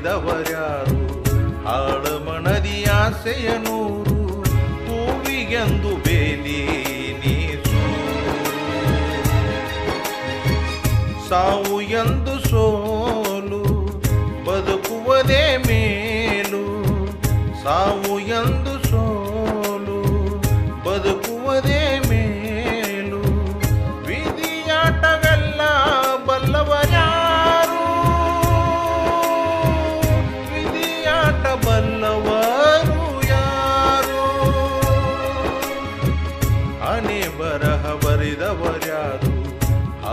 ಬರಿದವರ್ಯಾರು ಆಳಮನದಿ ಆಸೆಯ ನೂರು ಹೂವಿಗೆಂದು ಬೇಲಿ ನೀಸು ಸಾವು ಎಂದು ಸೋಲು ಬದುಕುವುದೇ ಮೇಲು ಸಾವು ಎಂದು ಸೋಲು ಬದುಕುವುದೇ ಮೇಲು ವಿಧಿಯಾಟವೆಲ್ಲ ಬಲ್ಲವರ್ಯಾರು ವಿಧಿಯಾಟ ಬಲ್ಲವರು ಯಾರು ಹಣೆ ಬರಹ ಬರಿದವರ್ಯಾರು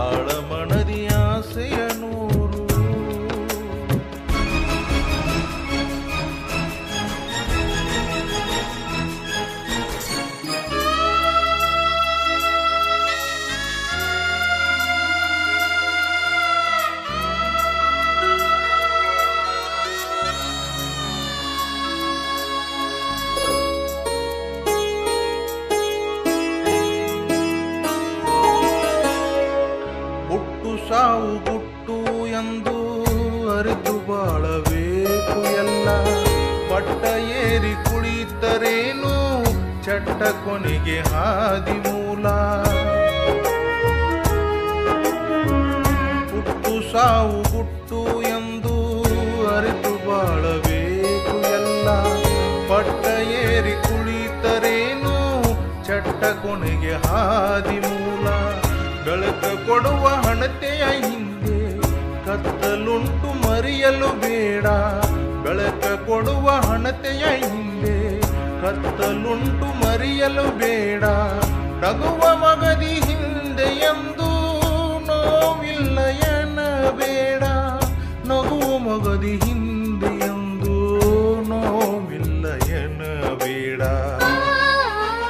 ಆಳಮನದಿ ಆಸೆಯ ನೂರು ಸಾವು ಗುಟ್ಟು ಎಂದು ಅರಿತು ಬಾಳಬೇಕು ಎಲ್ಲ ಪಟ್ಟ ಏರಿ ಕುಳಿತರೇನು ಚಟ್ಟ ಕೊನೆಗೆ ಹಾದಿ ಮೂಲ ಹುಟ್ಟು ಸಾವು ಗುಟ್ಟು ಎಂದು ಅರಿತು ಬಾಳಬೇಕು ಎಲ್ಲ ಪಟ್ಟ ಏರಿ ಕುಳಿತರೇನು ಚಟ್ಟ ಕೊನೆಗೆ ಹಾದಿ ಮೂಲ ಬೆಳಕ ಕೊಡುವ ಹಣತೆಯ ಹಿಂದೆ ಕತ್ತಲುಂಟು ಮರೆಯಲು ಬೇಡ ಬೆಳಕ ಕೊಡುವ ಹಣತೆಯ ಹಿಂದೆ ಕತ್ತಲುಂಟು ಮರೆಯಲು ಬೇಡ ನಗುವ ಮಗದಿ ಹಿಂದೆ ಎಂದು ನೋವಿಲ್ಲ ಎನ್ನಬೇಡ ನಗುವ ಮಗದಿ ಹಿಂದೆ